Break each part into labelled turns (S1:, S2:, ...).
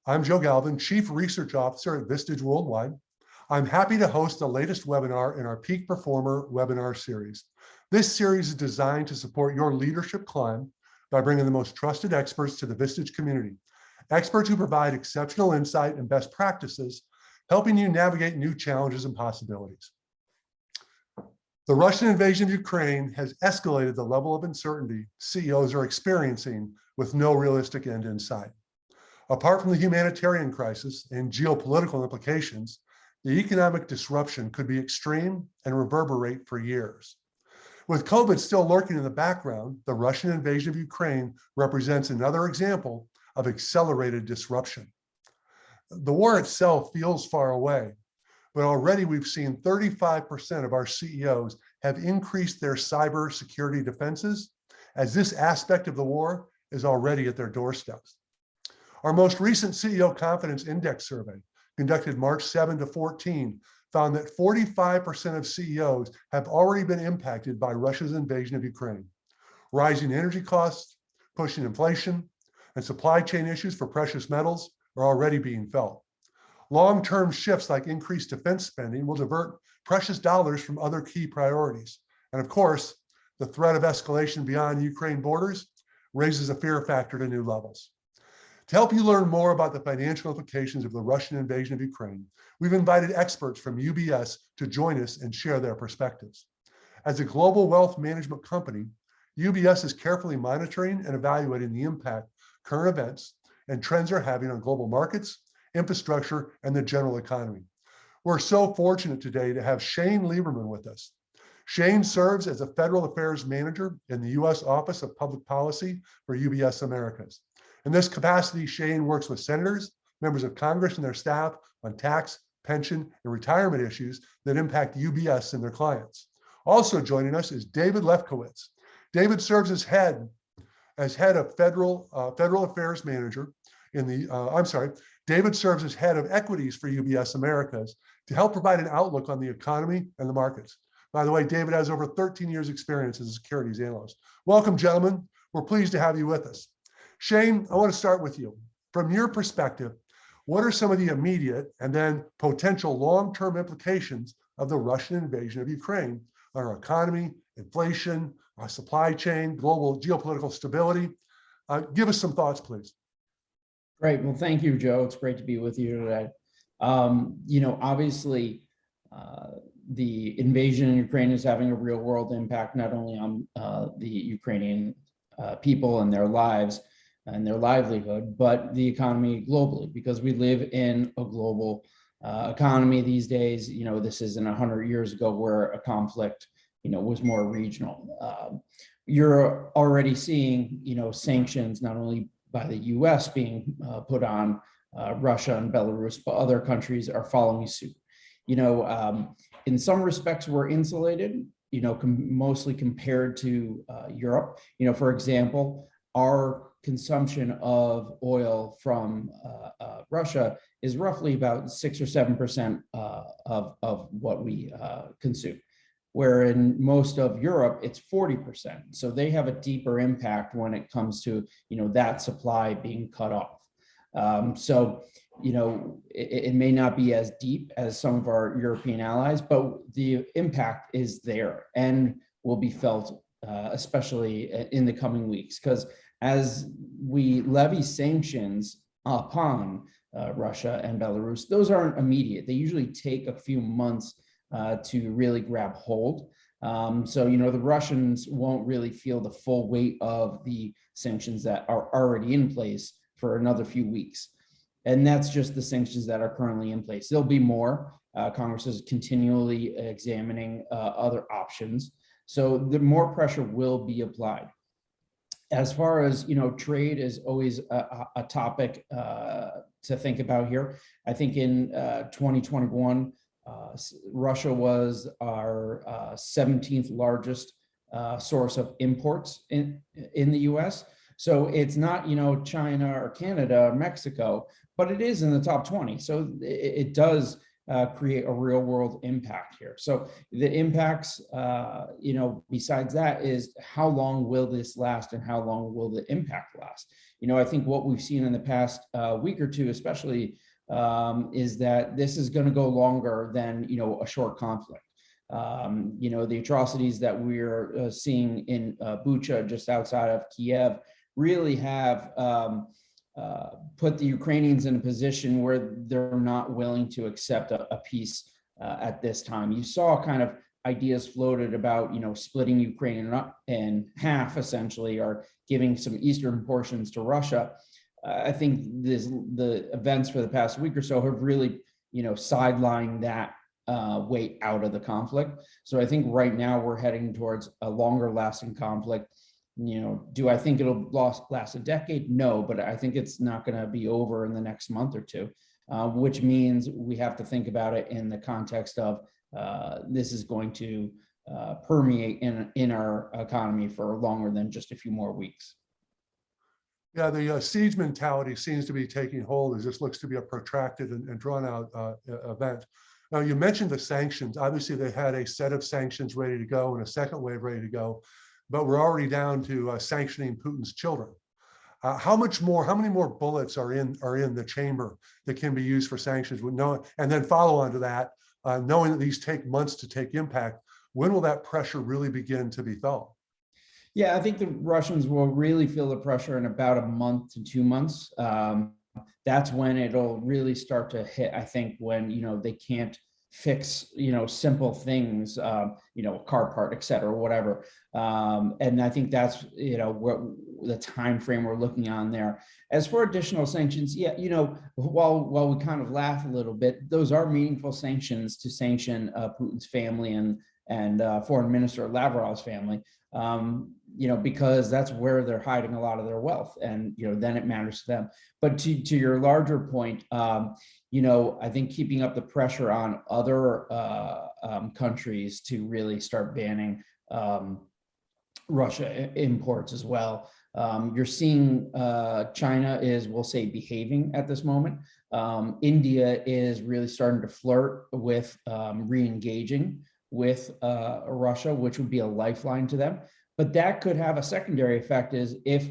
S1: I'm Joe Galvin, Chief Research Officer at Vistage Worldwide. I'm happy to host the latest webinar in our Peak Performer webinar series. This series is designed to support your leadership climb by bringing the most trusted experts to the Vistage community, experts who provide exceptional insight and best practices, helping you navigate new challenges and possibilities. The Russian invasion of Ukraine has escalated the level of uncertainty CEOs are experiencing with no realistic end in sight. Apart from the humanitarian crisis and geopolitical implications, the economic disruption could be extreme and reverberate for years. With COVID still lurking in the background, the Russian invasion of Ukraine represents another example of accelerated disruption. The war itself feels far away, but already we've seen 35% of our CEOs have increased their cybersecurity defenses, as this aspect of the war is already at their doorsteps. Our most recent CEO Confidence Index survey, conducted March 7 to 14, found that 45% of CEOs have already been impacted by Russia's invasion of Ukraine. Rising energy costs, pushing inflation, and supply chain issues for precious metals are already being felt. Long-term shifts like increased defense spending will divert precious dollars from other key priorities. And of course, the threat of escalation beyond Ukraine borders raises a fear factor to new levels. To help you learn more about the financial implications of the Russian invasion of Ukraine, we've invited experts from UBS to join us and share their perspectives. As a global wealth management company, UBS is carefully monitoring and evaluating the impact current events and trends are having on global markets, infrastructure, and the general economy. We're so fortunate today to have Shane Lieberman with us. Shane serves as a Federal Affairs Manager in the U.S. Office of Public Policy for UBS Americas. In this capacity, Shane works with senators, members of Congress and their staff on tax, pension, and retirement issues that impact UBS and their clients. Also joining us is David Lefkowitz. David serves as head of Federal Affairs Manager in the, David serves as head of equities for UBS Americas to help provide an outlook on the economy and the markets. By the way, David has over 13 years experience as a securities analyst. Welcome, gentlemen. We're pleased to have you with us. Shane, I want to start with you. From your perspective, what are some of the immediate and then potential long-term implications of the Russian invasion of Ukraine on our economy, inflation, our supply chain, global geopolitical stability? Give us some thoughts, please.
S2: Great. Well, thank you, Joe. It's great to be with you today. Obviously, the invasion in Ukraine is having a real world impact, not only on the Ukrainian people and their lives and their livelihood, but the economy globally, because we live in a global economy these days. This isn't 100 years ago where a conflict, was more regional. You're already seeing, sanctions not only by the US being put on Russia and Belarus, but other countries are following suit. In some respects, we're insulated, mostly compared to Europe. For example, our consumption of oil from Russia is roughly about 6 or 7% of what we consume, where in most of Europe, it's 40%. So they have a deeper impact when it comes to, that supply being cut off. It may not be as deep as some of our European allies, but the impact is there and will be felt, especially in the coming weeks, because as we levy sanctions upon Russia and Belarus, those aren't immediate. They usually take a few months to really grab hold. The Russians won't really feel the full weight of the sanctions that are already in place for another few weeks. And that's just the sanctions that are currently in place. There'll be more. Congress is continually examining other options. So the more pressure will be applied. As far as, trade is always a topic to think about here. I think in 2021, Russia was our 17th largest source of imports in the US. So it's not, China or Canada or Mexico, but it is in the top 20. So it does create a real world impact here. So the impacts, besides that is how long will this last and how long will the impact last? I think what we've seen in the past week or two, especially, is that this is going to go longer than, a short conflict. The atrocities that we're seeing in Bucha, just outside of Kiev, really have put the Ukrainians in a position where they're not willing to accept a peace at this time. You saw kind of ideas floated about, splitting Ukraine in half, essentially, or giving some eastern portions to Russia. I think the events for the past week or so have really, sidelined that way out of the conflict. So I think right now we're heading towards a longer lasting conflict. Do I think it'll last a decade? No, but I think it's not going to be over in the next month or two, which means we have to think about it in the context of this is going to permeate in our economy for longer than just a few more weeks.
S1: Yeah, the siege mentality seems to be taking hold as this looks to be a protracted and drawn out event. Now, you mentioned the sanctions. Obviously, they had a set of sanctions ready to go and a second wave ready to go, but we're already down to sanctioning Putin's children. How many more bullets are in the chamber that can be used for sanctions? And then follow on to that, knowing that these take months to take impact, when will that pressure really begin to be felt?
S2: Yeah, I think the Russians will really feel the pressure in about a month to 2 months. That's when it'll really start to hit, I think, when, they can't fix, simple things, a car part, et cetera, whatever. And I think that's, what the time frame we're looking on there. As for additional sanctions, yeah, while we kind of laugh a little bit, those are meaningful sanctions to sanction Putin's family and Foreign Minister Lavrov's family, because that's where they're hiding a lot of their wealth, and then it matters to them. But to your larger point, I think keeping up the pressure on other countries to really start banning Russia imports as well. You're seeing China is, we'll say, behaving at this moment. India is really starting to flirt with re-engaging with Russia, which would be a lifeline to them. But that could have a secondary effect, is if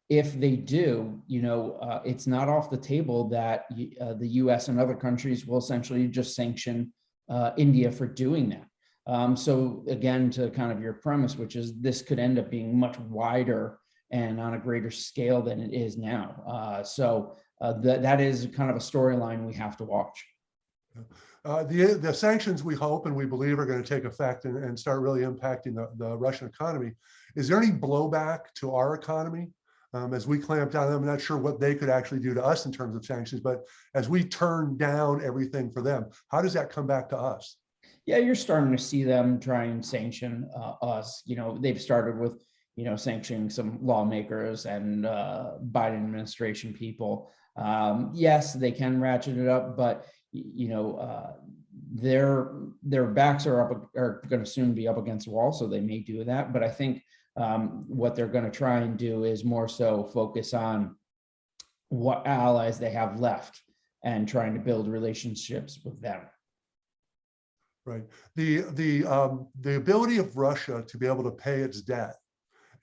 S2: they do, it's not off the table that the US and other countries will essentially just sanction India for doing that. So again, to kind of your premise, which is this could end up being much wider and on a greater scale than it is now. So that is kind of a storyline we have to watch.
S1: The sanctions, we hope and we believe, are going to take effect and start really impacting the Russian economy. Is there any blowback to our economy as we clamp down? I'm not sure what they could actually do to us in terms of sanctions, but as we turn down everything for them, how does that come back to us?
S2: Yeah, you're starting to see them try and sanction us. They've started with, sanctioning some lawmakers and Biden administration people. Yes, they can ratchet it up, but their backs are going to soon be up against the wall, so they may do that. But I think what they're going to try and do is more so focus on what allies they have left and trying to build relationships with them.
S1: Right. The ability of Russia to be able to pay its debt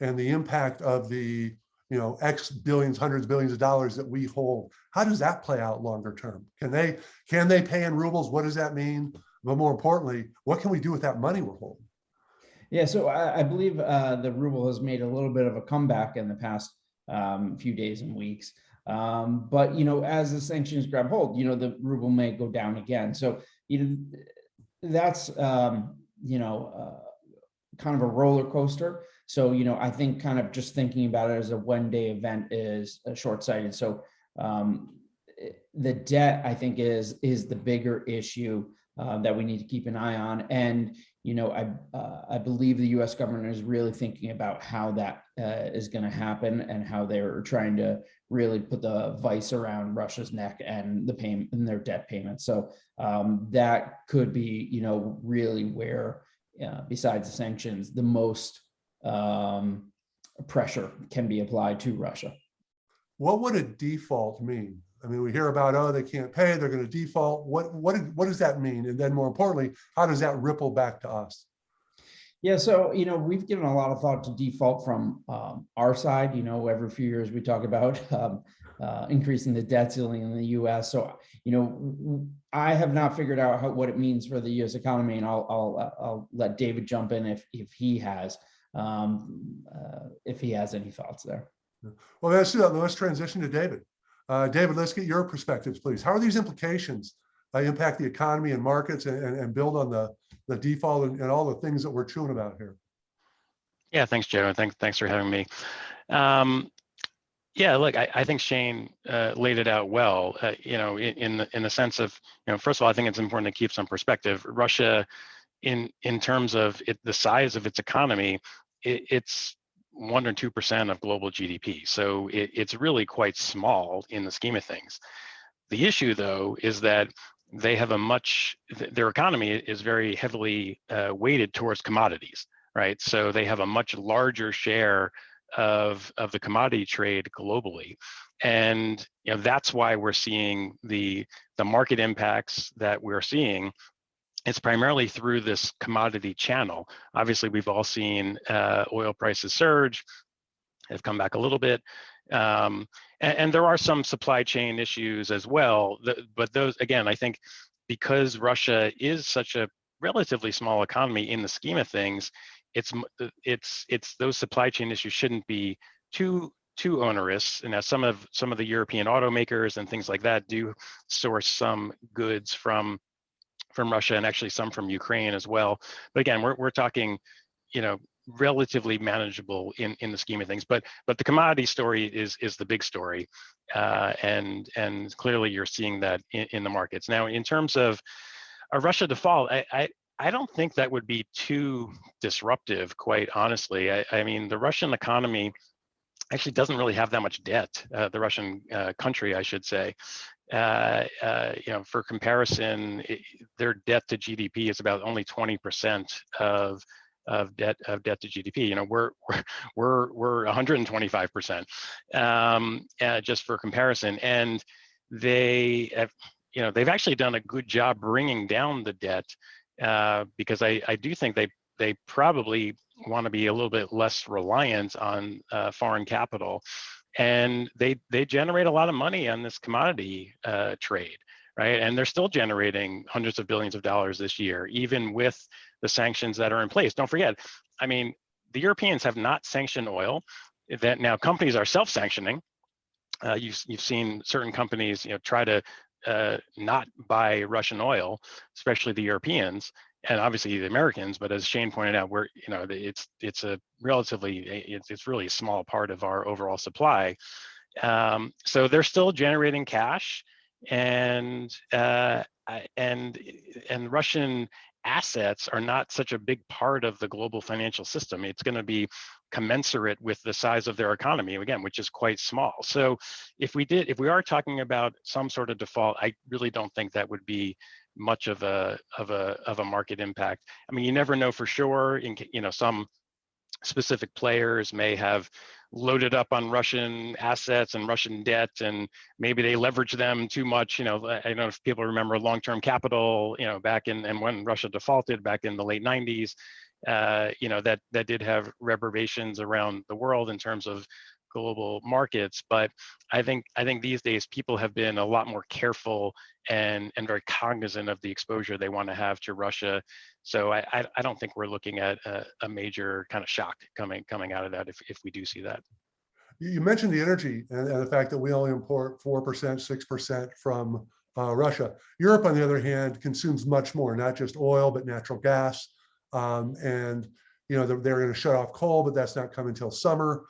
S1: and the impact of the X billions, hundreds of billions of dollars that we hold, how does that play out longer term? Can they pay in rubles? What does that mean? But more importantly, what can we do with that money we're holding?
S2: Yeah, so I believe the ruble has made a little bit of a comeback in the past few days and weeks. But as the sanctions grab hold, the ruble may go down again. So that's kind of a roller coaster. So I think kind of just thinking about it as a one-day event is short-sighted. So the debt, I think, is the bigger issue that we need to keep an eye on. And I believe the U.S. government is really thinking about how that is going to happen and how they're trying to really put the vice around Russia's neck and the payment and their debt payments. So that could be, really where, besides the sanctions, the most pressure can be applied to Russia.
S1: What would a default mean? I mean, we hear about, oh, they can't pay, they're going to default. What does that mean? And then more importantly, how does that ripple back to us?
S2: Yeah, so we've given a lot of thought to default from our side. Every few years we talk about increasing the debt ceiling in the U.S. So I have not figured out what it means for the U.S. economy, and I'll let David jump in if he has any thoughts there.
S1: Well, let's do that. Let's transition to David. David, let's get your perspectives, please. How are these implications impact the economy and markets, and build on the default and all the things that we're chewing about here?
S3: Yeah, thanks, Joe, and thanks for having me. Yeah, look, I think Shane laid it out well. In the sense of, first of all, I think it's important to keep some perspective. Russia, in terms of the size of its economy, it's 1 or 2% of global GDP. So it's really quite small in the scheme of things. The issue, though, is that they have their economy is very heavily weighted towards commodities, right? So they have a much larger share of the commodity trade globally. And that's why we're seeing the market impacts that we're seeing. It's primarily through this commodity channel. Obviously, we've all seen oil prices surge, have come back a little bit. And there are some supply chain issues as well. But those, again, I think because Russia is such a relatively small economy in the scheme of things, it's those supply chain issues shouldn't be too onerous. And as some of the European automakers and things like that do source some goods from Russia, and actually some from Ukraine as well. But again, we're talking, relatively manageable in the scheme of things. But the commodity story is the big story, and clearly you're seeing that in the markets now. In terms of a Russia default, I don't think that would be too disruptive, quite honestly. I mean, the Russian economy actually doesn't really have that much debt. The Russian country, I should say. For comparison, their debt to GDP is about only 20% of debt to GDP. We're 125%, just for comparison. And they have, they've actually done a good job bringing down the debt, because I do think they probably want to be a little bit less reliant on foreign capital. And they generate a lot of money on this commodity trade, right? And they're still generating hundreds of billions of dollars this year, even with the sanctions that are in place. Don't forget, I mean, the Europeans have not sanctioned oil. That now companies are self-sanctioning. You've seen certain companies, try to not buy Russian oil, especially the Europeans, and obviously the Americans. But as Shane pointed out, it's a relatively, it's really a small part of our overall supply. So they're still generating cash, and Russian assets are not such a big part of the global financial system. It's going to be commensurate with the size of their economy, again, which is quite small. So if we are talking about some sort of default, I really don't think that would be much of a market impact. I mean, you never know for sure. Some specific players may have loaded up on Russian assets and Russian debt, and maybe they leverage them too much. I don't know if people remember long-term capital, back and when Russia defaulted back in the late 90s, that did have reverberations around the world in terms of global markets. But I think these days people have been a lot more careful and very cognizant of the exposure they want to have to Russia. So I don't think we're looking at a major kind of shock coming out of that if we do see that.
S1: You mentioned the energy and the fact that we only import 4%, 6% from Russia. Europe, on the other hand, consumes much more, not just oil, but natural gas. And they're going to shut off coal, but that's not coming until summer.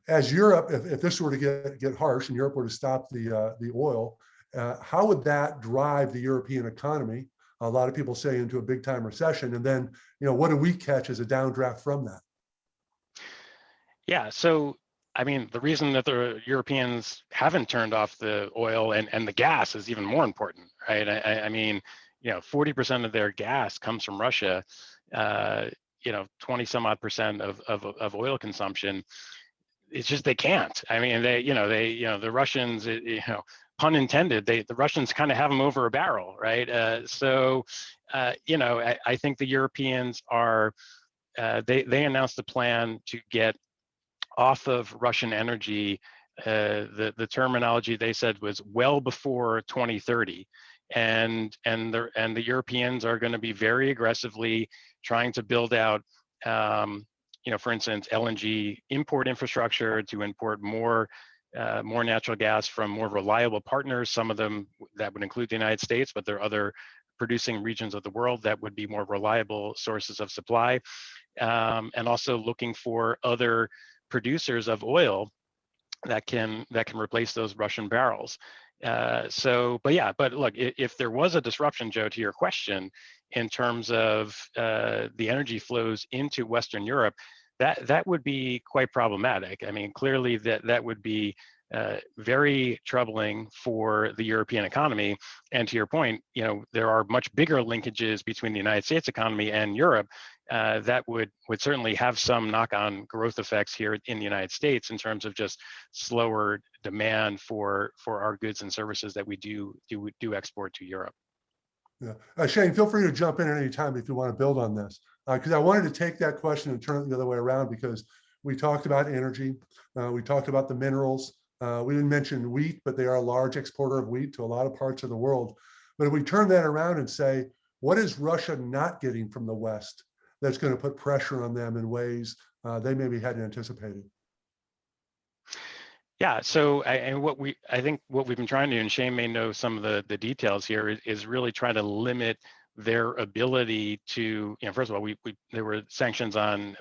S1: As Europe, if this were to get harsh and Europe were to stop the oil, how would that drive the European economy? A lot of people say into a big time recession. And then, what do we catch as a downdraft from that?
S3: Yeah, so I mean, the reason that the Europeans haven't turned off the oil and the gas is even more important, right? I mean, 40% of their gas comes from Russia, 20 some odd percent of oil consumption. it's just they can't. I mean, the Russians, pun intended, the Russians kind of have them over a barrel, right? I think the Europeans are, they announced a plan to get off of Russian energy. The terminology they said was well before 2030, and the Europeans are going to be very aggressively trying to build out, for instance, LNG import infrastructure to import more natural gas from more reliable partners. Some of them that would include the United States, but there are other producing regions of the world that would be more reliable sources of supply, and also looking for other producers of oil that can replace those Russian barrels. But look, if there was a disruption, Joe, to your question, in terms of the energy flows into Western Europe, that would be quite problematic. I mean, clearly that would be very troubling for the European economy. And to your point, there are much bigger linkages between the United States economy and Europe that would certainly have some knock-on growth effects here in the United States in terms of just slower demand for our goods and services that we do export to Europe.
S1: Yeah, Shane, feel free to jump in at any time if you want to build on this, because I wanted to take that question and turn it the other way around, because we talked about energy, we talked about the minerals. We didn't mention wheat, but they are a large exporter of wheat to a lot of parts of the world. But if we turn that around and say, what is Russia not getting from the West that's going to put pressure on them in ways they maybe hadn't anticipated?
S3: Yeah, so I think what we've been trying to do, and Shane may know some of the details here, is really try to limit their ability to, first of all, there were sanctions on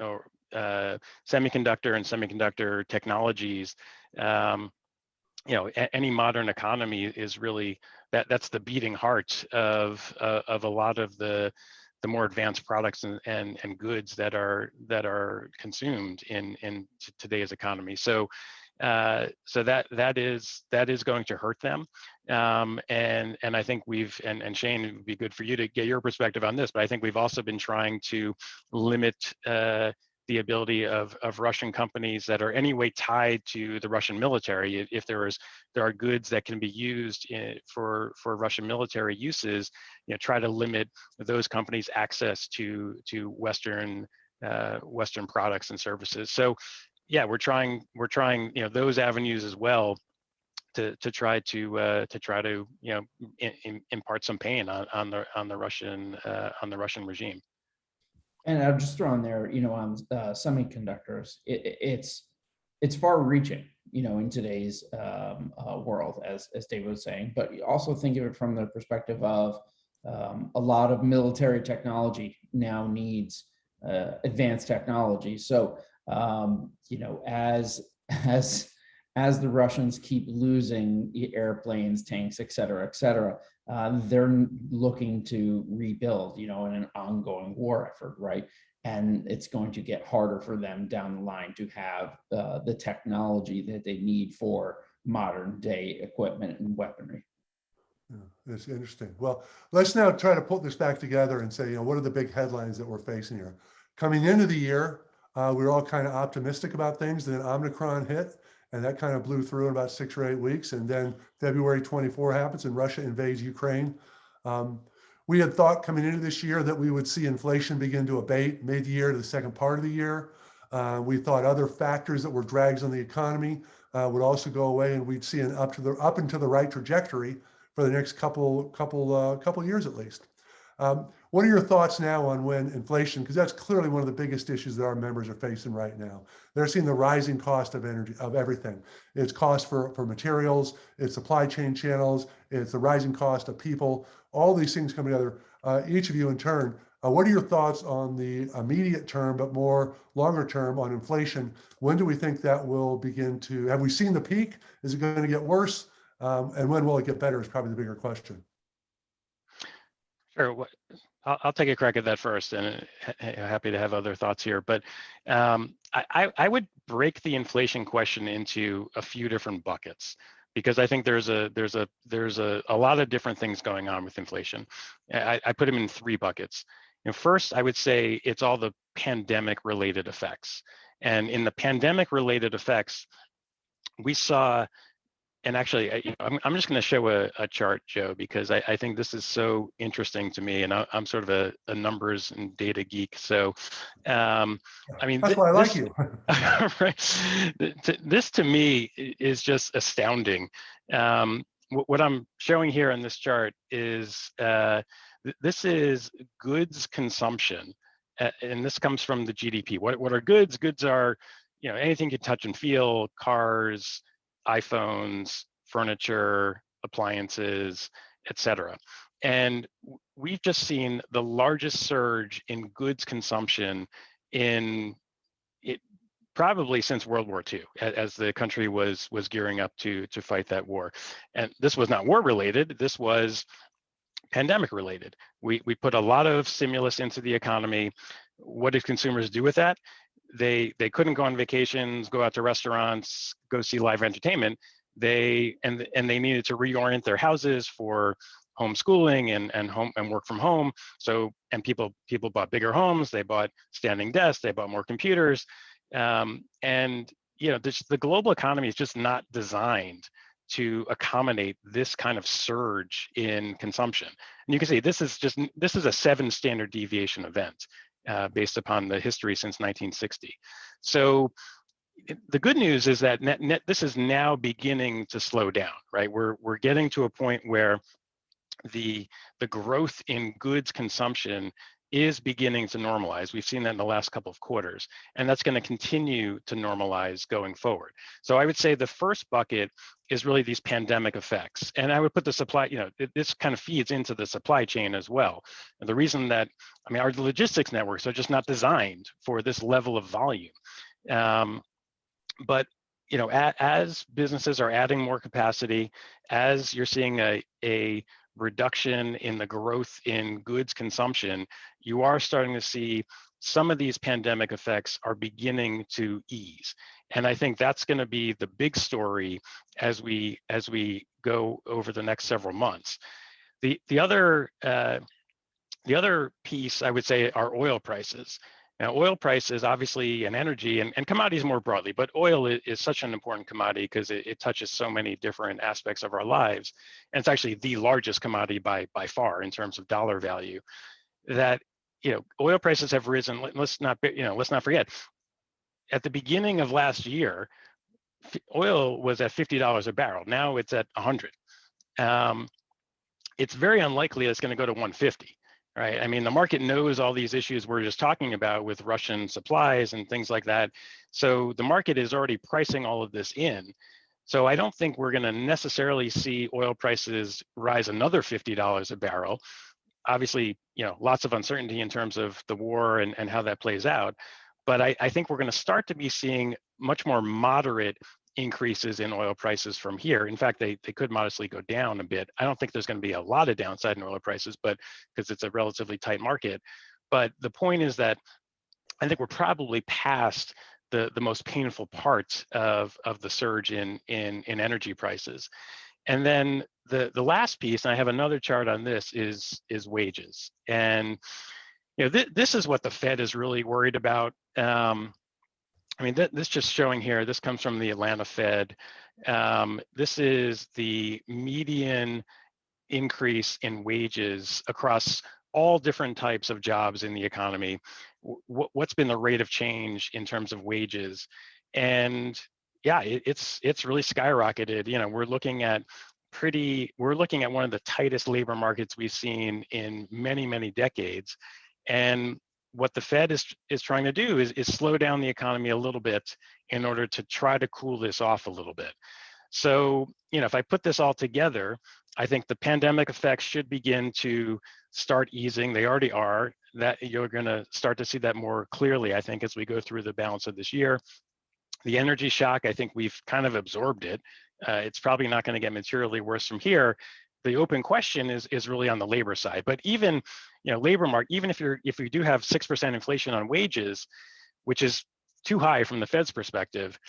S3: semiconductor and semiconductor technologies. Any modern economy is really that's the beating heart of a lot of the more advanced products and goods that are consumed in today's economy. So that is going to hurt them, and I think and Shane, it would be good for you to get your perspective on this, but I think we've also been trying to limit the ability of Russian companies that are anyway tied to the Russian military. If there are goods that can be used for Russian military uses, try to limit those companies' access to Western products and services. So yeah, we're trying those avenues as well to try to impart some pain on the Russian regime.
S2: And I'll just throw in there, on semiconductors, it's far-reaching, in today's world, as David was saying. But you also think of it from the perspective of a lot of military technology now needs advanced technology. So as the Russians keep losing airplanes, tanks, et cetera, they're looking to rebuild, in an ongoing war effort, right? And it's going to get harder for them down the line to have the technology that they need for modern day equipment and weaponry.
S1: Yeah, that's interesting. Well, let's now try to put this back together and say, what are the big headlines that we're facing here? Coming into the year, we were all kind of optimistic about things. Then Omicron hit, and that kind of blew through in about 6 or 8 weeks. And then February 24 happens and Russia invades Ukraine. We had thought coming into this year that we would see inflation begin to abate mid-year to the second part of the year. We thought other factors that were drags on the economy would also go away, and we'd see an up and to the right trajectory for the next couple years at least. What are your thoughts now on when inflation, because that's clearly one of the biggest issues that our members are facing right now. They're seeing the rising cost of energy, of everything. It's cost for materials, it's supply chain channels, it's the rising cost of people, all these things come together. Each of you in turn, what are your thoughts on the immediate term, but more longer term on inflation? When do we think that will begin to, have we seen the peak? Is it going to get worse? And when will it get better is probably the bigger question.
S3: Sure. I'll take a crack at that first, and happy to have other thoughts here. But I would break the inflation question into a few different buckets, because I think there's a lot of different things going on with inflation. I put them in 3 buckets. First, I would say it's all the pandemic-related effects, And in the pandemic related effects, we saw, and actually, I'm just going to show a chart, Joe, because I think this is so interesting to me, and I'm sort of a numbers and data geek. So, I mean,
S1: That's why I like
S3: this,
S1: you.
S3: right? This to me is just astounding. What I'm showing here on this chart is this is goods consumption, and this comes from the GDP. What are goods? Goods are, anything you touch and feel: cars, iPhones, furniture, appliances, etc. And we've just seen the largest surge in goods consumption in it probably since World War II, as the country was gearing up to fight that war. And this was not war related. This was pandemic related. We put a lot of stimulus into the economy. What did consumers do with that? They couldn't go on vacations, go out to restaurants, go see live entertainment. They needed to reorient their houses for homeschooling and work from home. So, and people bought bigger homes, they bought standing desks, they bought more computers. And the global economy is just not designed to accommodate this kind of surge in consumption. And you can see this is a 7 standard deviation event based upon the history since 1960. So the good news is that this is now beginning to slow down, right? We're getting to a point where the growth in goods consumption is beginning to normalize. We've seen that in the last couple of quarters, and that's going to continue to normalize going forward. So I would say the first bucket is really these pandemic effects. And I would put the supply, this kind of feeds into the supply chain as well. And the reason that, our logistics networks are just not designed for this level of volume. But as businesses are adding more capacity, as you're seeing a reduction in the growth in goods consumption, you are starting to see some of these pandemic effects are beginning to ease. And I think that's going to be the big story as we go over the next several months. The other piece I would say are oil prices. Now, oil prices, obviously, and energy and commodities more broadly, but oil is such an important commodity because it touches so many different aspects of our lives. And it's actually the largest commodity by far in terms of dollar value. That, oil prices have risen. Let's not forget, at the beginning of last year, oil was at $50 a barrel. Now it's at 100. It's very unlikely it's going to go to 150. Right. The market knows all these issues we're just talking about with Russian supplies and things like that. So the market is already pricing all of this in. So I don't think we're going to necessarily see oil prices rise another $50 a barrel. Obviously, lots of uncertainty in terms of the war and how that plays out. But I think we're going to start to be seeing much more moderate increases in oil prices from here. In fact, they could modestly go down a bit. I don't think there's going to be a lot of downside in oil prices, but because it's a relatively tight market. But the point is that I think we're probably past the most painful parts of the surge in energy prices. And then the last piece, and I have another chart on this, is wages. And this is what the Fed is really worried about. This just showing here, this comes from the Atlanta Fed. This is the median increase in wages across all different types of jobs in the economy. What's been the rate of change in terms of wages? And yeah, it's really skyrocketed. We're looking at one of the tightest labor markets we've seen in many, many decades. And what the Fed is trying to do is slow down the economy a little bit in order to try to cool this off a little bit. So, if I put this all together, I think the pandemic effects should begin to start easing. They already are. That you're going to start to see that more clearly, I think, as we go through the balance of this year. The energy shock, I think we've kind of absorbed it. It's probably not going to get materially worse from here. The open question is really on the labor side. But even, labor market, even if we do have 6% inflation on wages, which is too high from the Fed's perspective,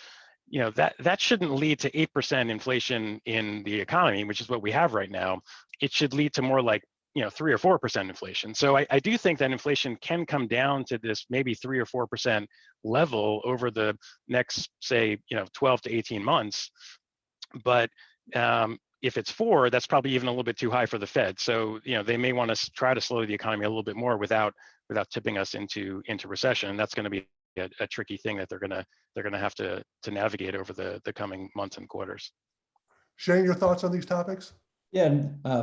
S3: that shouldn't lead to 8% inflation in the economy, which is what we have right now. It should lead to more like 3 or 4% inflation. So I do think that inflation can come down to this maybe 3 or 4% level over the next, say, 12 to 18 months. But if it's 4, that's probably even a little bit too high for the Fed. So they may want to try to slow the economy a little bit more without tipping us into recession. And that's going to be a tricky thing that they're going to have to navigate over the coming months and quarters.
S1: Shane, your thoughts on these topics?
S2: Yeah,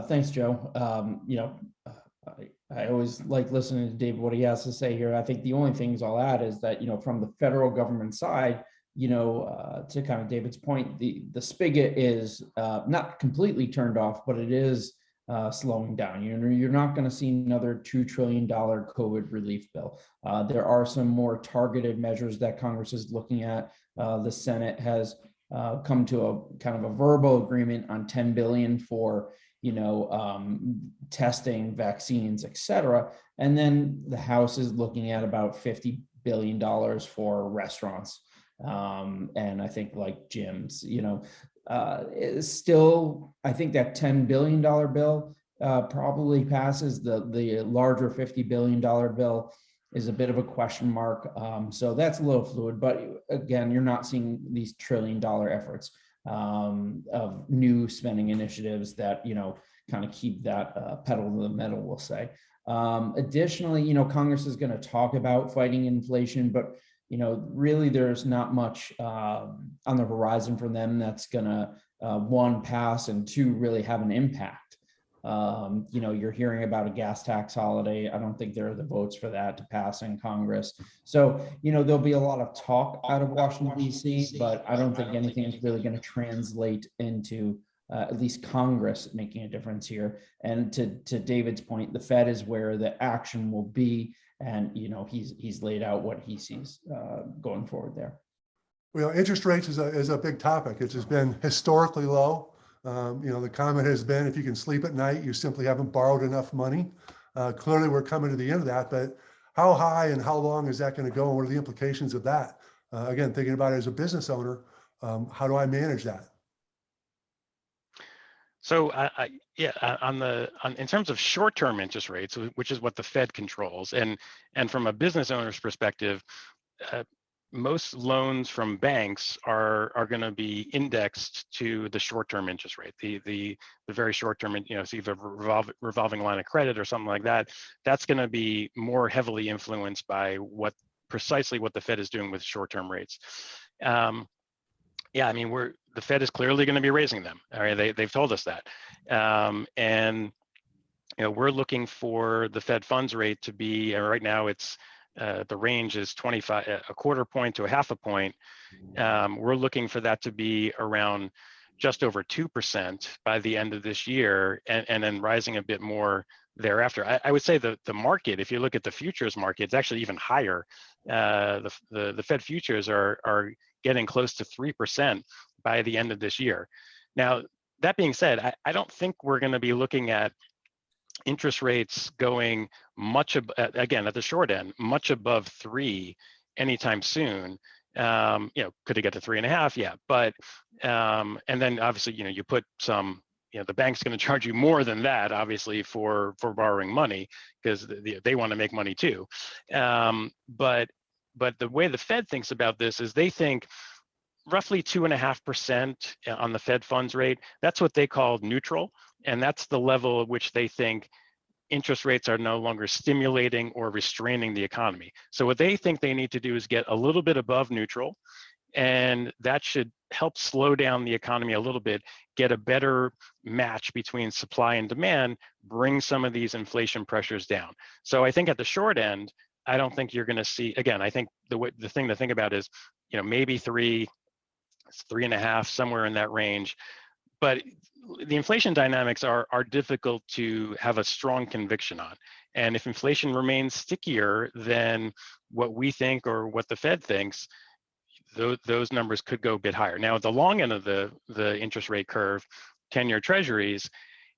S2: thanks, Joe. I always like listening to David, what he has to say here. I think the only things I'll add is that, from the federal government side, to kind of David's point, the spigot is not completely turned off, but it is slowing down. You're not going to see another $2 trillion COVID relief bill. There are some more targeted measures that Congress is looking at. The Senate has come to a kind of a verbal agreement on $10 billion for testing, vaccines, et cetera. And then the House is looking at about $50 billion for restaurants. And I think like gyms, is still, I think that $10 billion bill probably passes. The larger $50 billion bill is a bit of a question mark. So that's a little fluid, but again, you're not seeing these $1 trillion efforts of new spending initiatives that, kind of keep that pedal to the metal, we'll say. Additionally, Congress is going to talk about fighting inflation, but really there's not much on the horizon for them that's going to, one, pass, and two, really have an impact. You're hearing about a gas tax holiday. I don't think there are the votes for that to pass in Congress. So, there'll be a lot of talk out of Washington, D.C., but I don't think anything is really going to translate into at least Congress making a difference here. And to David's point, the Fed is where the action will be. And, he's laid out what he sees going forward there.
S1: Well, interest rates is a big topic. It has been historically low. The comment has been, if you can sleep at night, you simply haven't borrowed enough money. Clearly, we're coming to the end of that, but how high and how long is that going to go? And what are the implications of that? Again, thinking about it as a business owner, how do I manage that?
S3: So in terms of short-term interest rates, which is what the Fed controls, and from a business owner's perspective, most loans from banks are going to be indexed to the short-term interest rate, the very short-term, so either revolving line of credit or something like that. That's going to be more heavily influenced by precisely what the Fed is doing with short-term rates. The Fed is clearly going to be raising them. All right, they've told us that, and we're looking for the Fed funds rate to be right now. It's the range is 25, a quarter point to a half a point. We're looking for that to be around just over 2% by the end of this year, and then rising a bit more thereafter. I would say the market, if you look at the futures market, it's actually even higher. The Fed futures are getting close to 3% by the end of this year. Now, that being said, I don't think we're going to be looking at interest rates going again, at the short end, much above 3 anytime soon. Could it get to 3.5? Yeah, but and then obviously, you put some, the bank's going to charge you more than that, obviously, for borrowing money, because they want to make money too. But the way the Fed thinks about this is they think roughly 2.5% on the Fed funds rate. That's what they call neutral, and that's the level at which they think interest rates are no longer stimulating or restraining the economy. So what they think they need to do is get a little bit above neutral, and that should help slow down the economy a little bit, get a better match between supply and demand, bring some of these inflation pressures down. So I think at the short end, I don't think you're going to see, again, I think the thing to think about is, maybe 3, 3.5, somewhere in that range. But the inflation dynamics are difficult to have a strong conviction on. And if inflation remains stickier than what we think or what the Fed thinks, those numbers could go a bit higher. Now, at the long end of the interest rate curve, 10-year treasuries,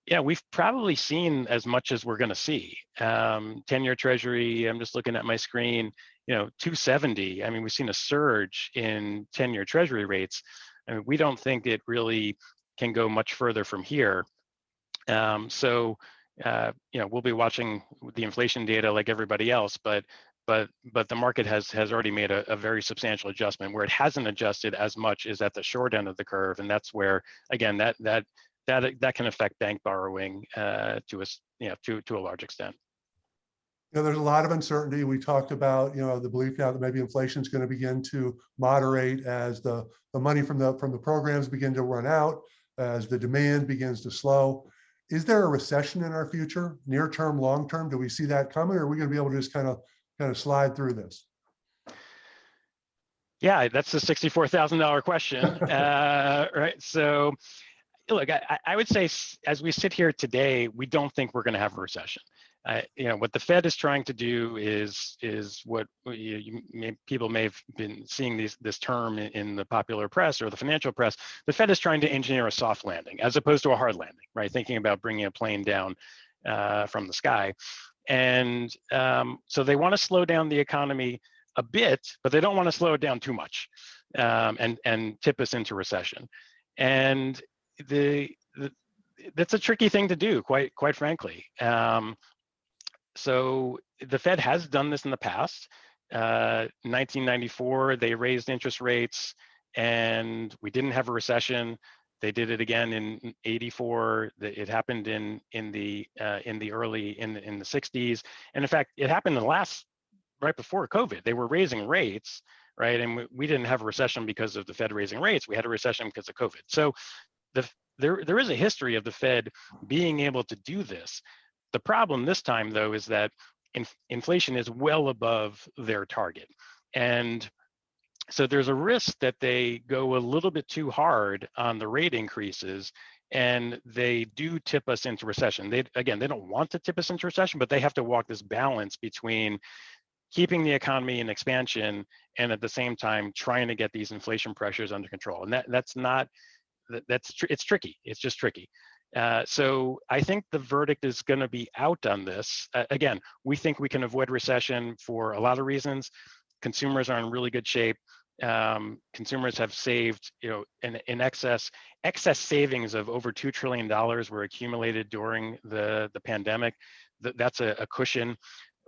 S3: yeah, we've probably seen as much as we're going to see. 10-year treasury, I'm just looking at my screen, 270. I mean, we've seen a surge in 10-year treasury rates. I mean, we don't think it really can go much further from here. So, we'll be watching the inflation data like everybody else, but the market has already made a very substantial adjustment. Where it hasn't adjusted as much is at the short end of the curve, and that's where, again, that can affect bank borrowing to a large extent.
S1: There's a lot of uncertainty. We talked about, the belief now that maybe inflation is going to begin to moderate as the money from the programs begin to run out, as the demand begins to slow. Is there a recession in our future, near term, long term? Do we see that coming, or are we going to be able to just kind of slide through this?
S3: Yeah, that's the $64,000 question, right? So, look, I would say, as we sit here today, we don't think we're going to have a recession. What the Fed is trying to do is what people may have been seeing this term in the popular press or the financial press. The Fed is trying to engineer a soft landing as opposed to a hard landing, right? Thinking about bringing a plane down from the sky. And so they want to slow down the economy a bit, but they don't want to slow it down too much and tip us into recession. And that's a tricky thing to do, quite frankly. So the Fed has done this in the past. 1994, they raised interest rates, and we didn't have a recession. They did it again in '84. It happened in the 60s, and in fact, it happened right before COVID. They were raising rates, right? And we didn't have a recession because of the Fed raising rates. We had a recession because of COVID. So there is a history of the Fed being able to do this. The problem this time, though, is that inflation is well above their target. And so there's a risk that they go a little bit too hard on the rate increases, and they do tip us into recession. They don't want to tip us into recession, but they have to walk this balance between keeping the economy in expansion and at the same time trying to get these inflation pressures under control. And it's tricky. It's just tricky. So I think the verdict is going to be out on this. Again, we think we can avoid recession for a lot of reasons. Consumers are in really good shape. Consumers have saved, in excess savings of over $2 trillion were accumulated during the pandemic. That's a cushion.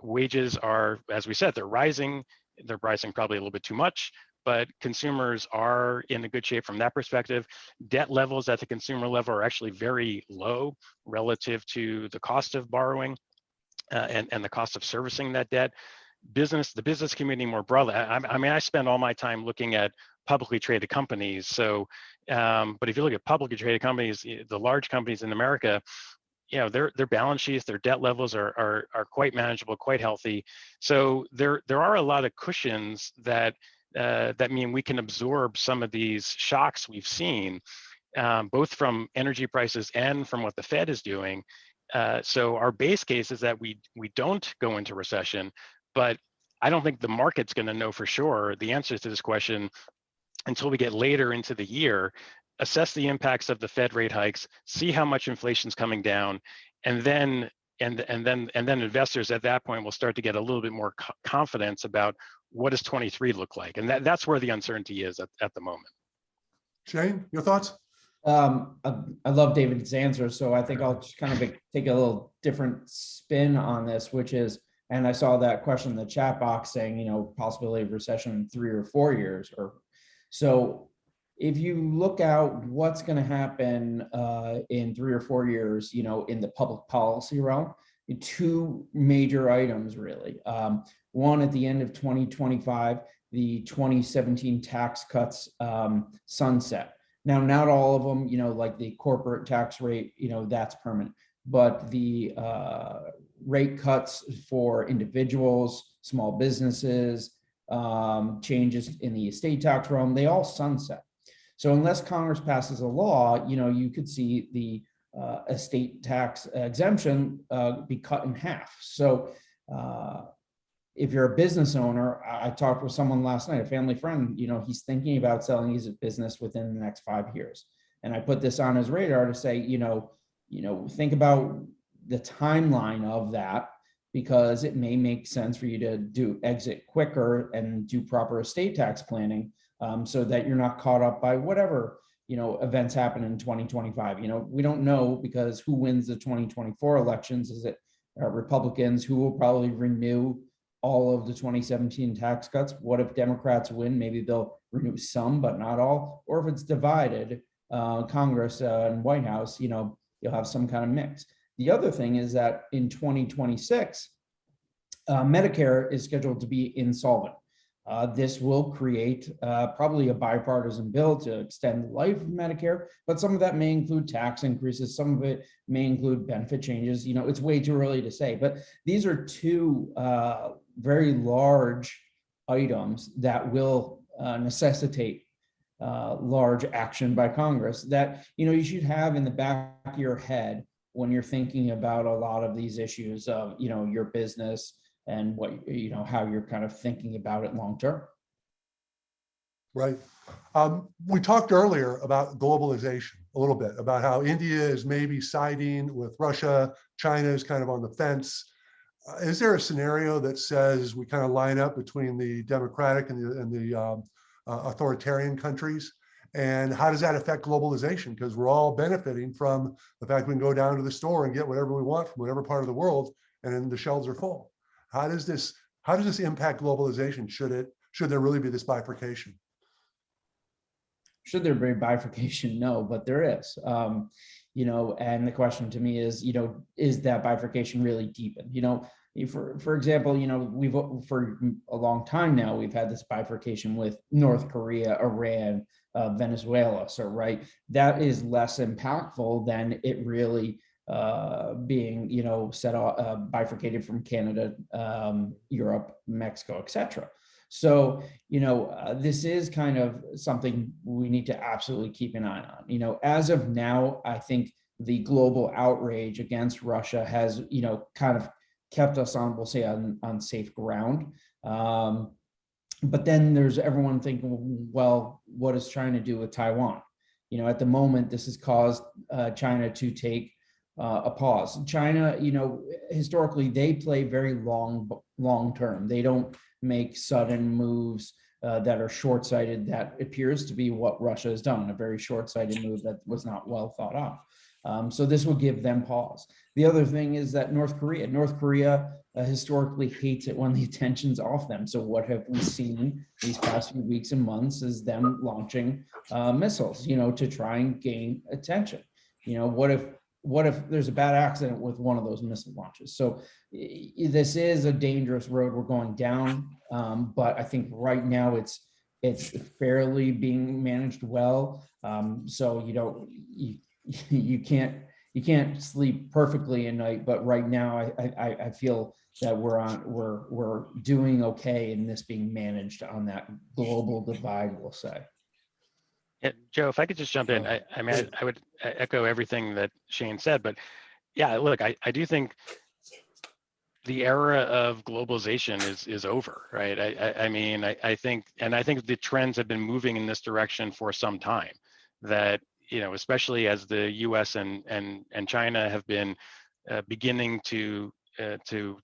S3: Wages are, as we said, they're rising. They're rising probably a little bit too much, but consumers are in a good shape from that perspective. Debt levels at the consumer level are actually very low relative to the cost of borrowing and the cost of servicing that debt. The business community more broadly. I spend all my time looking at publicly traded companies. So, but if you look at publicly traded companies, the large companies in America, their balance sheets, their debt levels are quite manageable, quite healthy. So there are a lot of cushions that mean we can absorb some of these shocks we've seen, both from energy prices and from what the Fed is doing. So our base case is that we don't go into recession, but I don't think the market's going to know for sure the answers to this question until we get later into the year, assess the impacts of the Fed rate hikes, see how much inflation's coming down, and then investors at that point will start to get a little bit more confidence about what does 23 look like, and that's where the uncertainty is at the moment.
S1: Shane, your thoughts?
S2: I love David's answer, so I think I'll just kind of take a little different spin on this, which is, and I saw that question in the chat box saying, possibility of recession in 3 or 4 years, or so. If you look out what's going to happen in 3 or 4 years, in the public policy realm, 2 major items really. One, at the end of 2025, the 2017 tax cuts sunset. Now, not all of them, like the corporate tax rate, that's permanent, but the rate cuts for individuals, small businesses, changes in the estate tax realm, they all sunset. So unless Congress passes a law, you could see the estate tax exemption be cut in half. So if you're a business owner, I talked with someone last night, a family friend, he's thinking about selling his business within the next 5 years. And I put this on his radar to say, think about the timeline of that, because it may make sense for you to exit quicker and do proper estate tax planning, so that you're not caught up by whatever, events happen in 2025. We don't know, because who wins the 2024 elections? Is it Republicans, who will probably renew all of the 2017 tax cuts? What if Democrats win? Maybe they'll renew some, but not all. Or if it's divided, Congress and White House, you'll have some kind of mix. The other thing is that in 2026, Medicare is scheduled to be insolvent. This will create probably a bipartisan bill to extend the life of Medicare, but some of that may include tax increases. Some of it may include benefit changes. It's way too early to say, but these are two very large items that will necessitate large action by Congress that, you should have in the back of your head when you're thinking about a lot of these issues of, your business and what, how you're kind of thinking about it long term.
S1: Right. We talked earlier about globalization a little bit, about how India is maybe siding with Russia, China is kind of on the fence. Is there a scenario that says we kind of line up between the democratic and the authoritarian countries? And how does that affect globalization? Because we're all benefiting from the fact we can go down to the store and get whatever we want from whatever part of the world, and then the shelves are full. How does this impact globalization? Should there really be this bifurcation?
S2: Should there be bifurcation? No, but there is. And the question to me is, is that bifurcation really deepened? For example, we've for a long time now, we've had this bifurcation with North Korea, Iran, Venezuela. So, right, that is less impactful than it really being, set off, bifurcated from Canada, Europe, Mexico, etc. So, this is kind of something we need to absolutely keep an eye on. As of now, I think the global outrage against Russia has, kind of kept us on, we'll say, on safe ground. But then there's everyone thinking, well, what is China do with Taiwan? At the moment, this has caused China to take a pause. China, historically, they play very long term. They don't make sudden moves that are short-sighted. That appears to be what Russia has done, a very short-sighted move that was not well thought out. So this will give them pause. The other thing is that North Korea historically hates it when the attention's off them. So what have we seen these past few weeks and months is them launching missiles, to try and gain attention. What if there's a bad accident with one of those missile launches? So this is a dangerous road we're going down. But I think right now it's fairly being managed well. So you can't sleep perfectly at night, but right now I feel that we're doing okay in this being managed on that global divide, we'll say.
S3: Yeah, Joe, if I could just jump in, I would echo everything that Shane said, but yeah, look, I do think the era of globalization is over, right? I think the trends have been moving in this direction for some time. That especially as the U.S. and China have been beginning to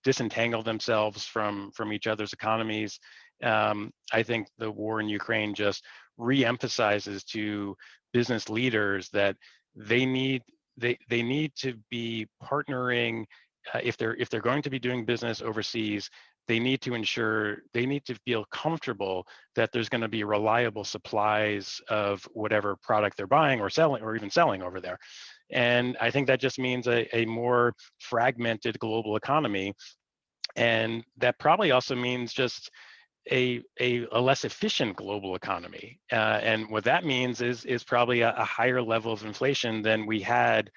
S3: disentangle themselves from each other's economies. I think the war in Ukraine just re-emphasizes to business leaders that they need to be partnering if they're going to be doing business overseas. They need to feel comfortable that there's going to be reliable supplies of whatever product they're buying or selling or even selling over there. And I think that just means a more fragmented global economy. And that probably also means just a less efficient global economy. And what that means is probably a higher level of inflation than we had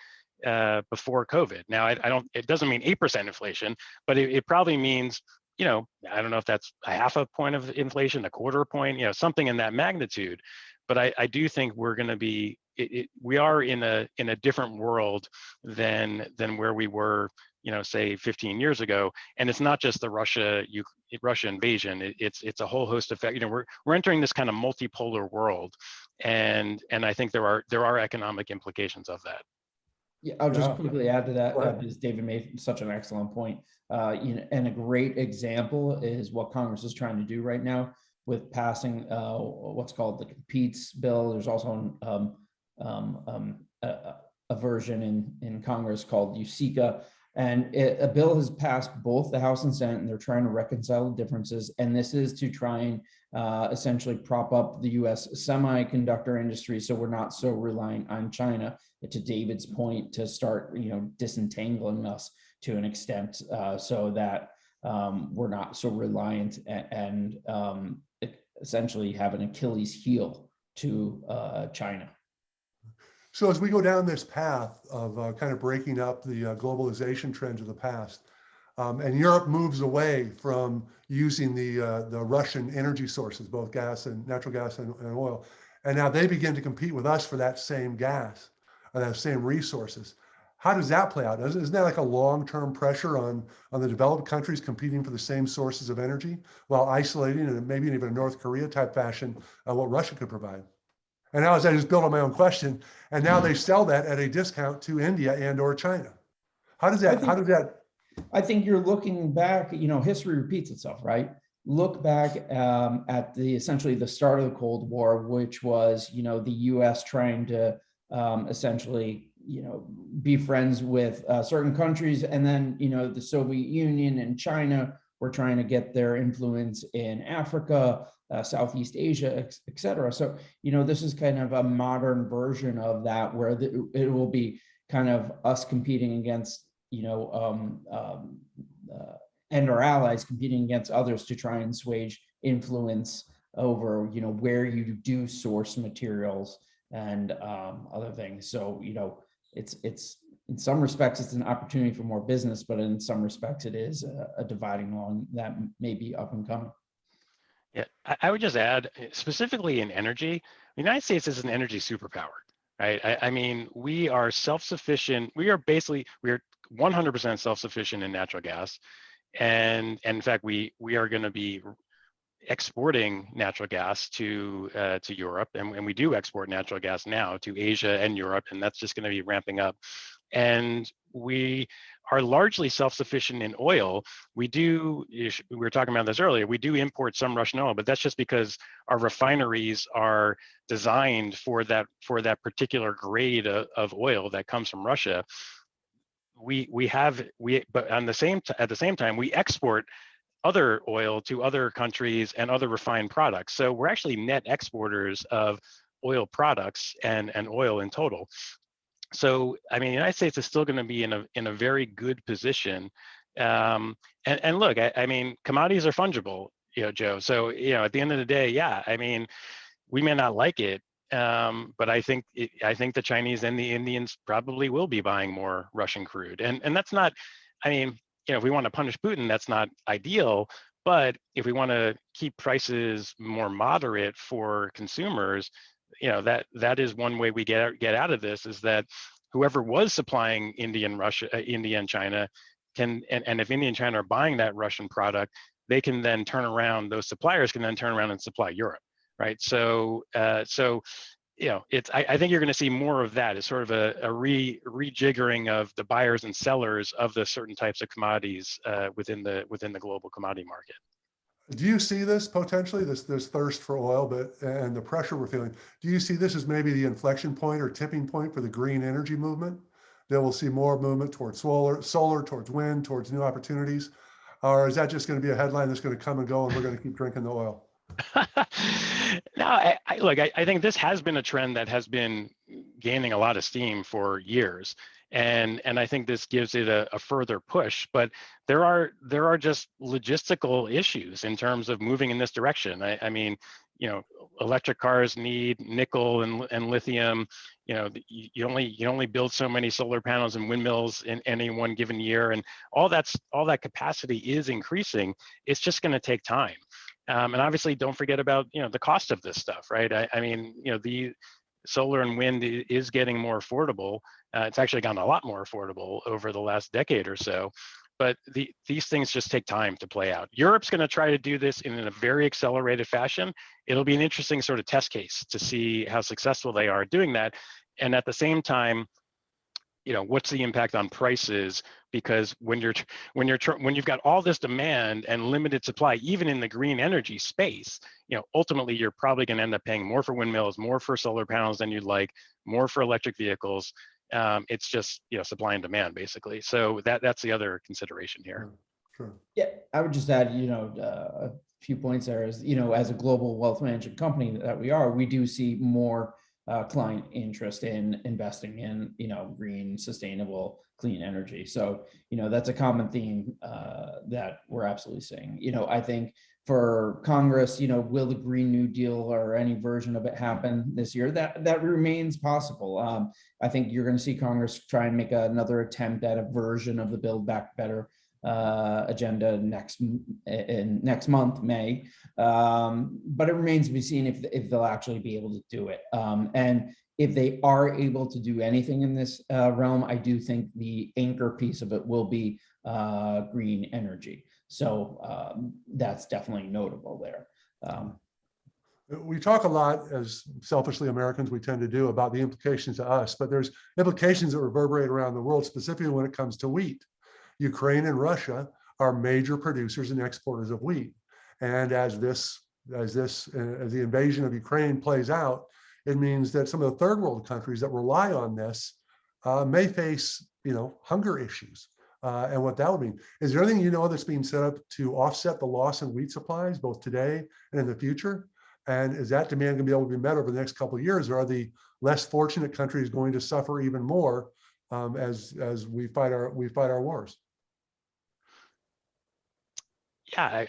S3: before COVID. Now, it doesn't mean 8% inflation, but it probably means, I don't know if that's a half a point of inflation, a quarter point, something in that magnitude. But I do think we're going to be, we are in a different world than where we were, say 15 years ago. And it's not just the Russia invasion. It's a whole host of, we're entering this kind of multipolar world, and I think there are economic implications of that.
S2: Yeah, I'll just quickly add to that because David made such an excellent point. And a great example is what Congress is trying to do right now with passing what's called the Competes bill. There's also a version in Congress called USICA. And a bill has passed both the House and Senate, and they're trying to reconcile the differences. And this is to try and essentially prop up the US semiconductor industry so we're not so reliant on China, to David's point, to start disentangling us to an extent so that we're not so reliant and essentially have an Achilles heel to China.
S1: So as we go down this path of kind of breaking up the globalization trends of the past, and Europe moves away from using the Russian energy sources, both gas and natural gas and oil, and now they begin to compete with us for that same gas, that same resources. How does that play out? Isn't that like a long-term pressure on the developed countries competing for the same sources of energy while isolating, and maybe even a North Korea type fashion, what Russia could provide? And now, as I just built on my own question, and now they sell that at a discount to India and or China. How does that?
S2: I think you're looking back, history repeats itself, right? Look back at essentially the start of the Cold War, which was, the US trying to essentially, be friends with certain countries. And then, the Soviet Union and China were trying to get their influence in Africa, Southeast Asia, et cetera. So, this is kind of a modern version of that, where it will be kind of us competing against, and our allies competing against others to try and swage influence over, where you do source materials and other things. So, it's in some respects, it's an opportunity for more business, but in some respects, it is a dividing line that may be up and coming.
S3: Yeah, I would just add, specifically in energy, the United States is an energy superpower, right? I mean, we are self-sufficient. We are 100% self-sufficient in natural gas. And in fact, we are going to be exporting natural gas to Europe, and we do export natural gas now to Asia and Europe, and that's just going to be ramping up. And we are largely self-sufficient in oil. We were talking about this earlier, we do import some Russian oil, but that's just because our refineries are designed for that particular grade of oil that comes from Russia. But at the same time, we export other oil to other countries and other refined products. So we're actually net exporters of oil products and oil in total. So, I mean, the United States is still going to be in a very good position. And look, I mean, commodities are fungible, Joe. So, at the end of the day, yeah, I mean, we may not like it, but I think the Chinese and the Indians probably will be buying more Russian crude. And that's not, I mean, if we want to punish Putin, that's not ideal. But if we want to keep prices more moderate for consumers, that is one way we get out of this, is that whoever was supplying India and China can, and if India and China are buying that Russian product, they can then turn around, those suppliers can then turn around and supply Europe, right? So I think you're going to see more of that. It's sort of a rejiggering of the buyers and sellers of the certain types of commodities within the global commodity market.
S1: Do you see this potentially, this thirst for oil, and the pressure we're feeling? Do you see this as maybe the inflection point or tipping point for the green energy movement? That we'll see more movement towards solar, towards wind, towards new opportunities, or is that just going to be a headline that's going to come and go, and we're going to keep drinking the oil?
S3: No, I think this has been a trend that has been gaining a lot of steam for years. And I think this gives it a further push, but there are just logistical issues in terms of moving in this direction. I mean, electric cars need nickel and lithium. You only build so many solar panels and windmills in any one given year, and all that capacity is increasing. It's just going to take time. And obviously, don't forget about the cost of this stuff, right? I mean, the solar and wind is getting more affordable. It's actually gotten a lot more affordable over the last decade or so. But these things just take time to play out. Europe's going to try to do this in a very accelerated fashion. It'll be an interesting sort of test case to see how successful they are doing that. And at the same time, what's the impact on prices? Because when you've got all this demand and limited supply, even in the green energy space, ultimately you're probably going to end up paying more for windmills, more for solar panels than you'd like, more for electric vehicles. It's just supply and demand basically. So that's the other consideration here.
S1: Sure.
S2: Yeah, I would just add, a few points there is, as a global wealth management company that we are, we do see more client interest in investing in, green, sustainable, clean energy. So, that's a common theme that we're absolutely seeing. I think for Congress, will the Green New Deal or any version of it happen this year? That remains possible. I think you're going to see Congress try and make another attempt at a version of the Build Back Better agenda next month, May, but it remains to be seen if they'll actually be able to do it. And if they are able to do anything in this realm, I do think the anchor piece of it will be green energy. So that's definitely notable there.
S1: We talk a lot, as selfishly Americans we tend to do, about the implications to us, but there's implications that reverberate around the world, specifically when it comes to wheat. Ukraine and Russia are major producers and exporters of wheat. And as the invasion of Ukraine plays out, it means that some of the third world countries that rely on this may face, hunger issues. And what that would mean. Is there anything that's being set up to offset the loss in wheat supplies, both today and in the future? And is that demand going to be able to be met over the next couple of years? Or are the less fortunate countries going to suffer even more as we fight our wars?
S3: Yeah,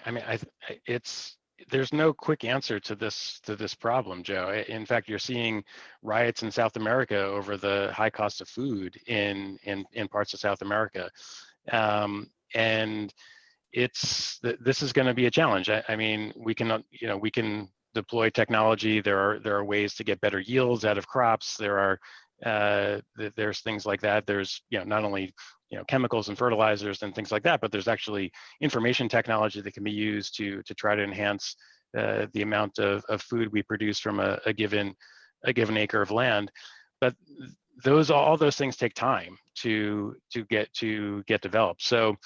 S3: there's no quick answer to this problem, Joe. In fact, you're seeing riots in South America over the high cost of food in parts of South America, and this is going to be a challenge. We can deploy technology. There are ways to get better yields out of crops. There's things like that. There's not only chemicals and fertilizers and things like that, but there's actually information technology that can be used to try to enhance the amount of food we produce from a given acre of land. But all those things take time to get developed. So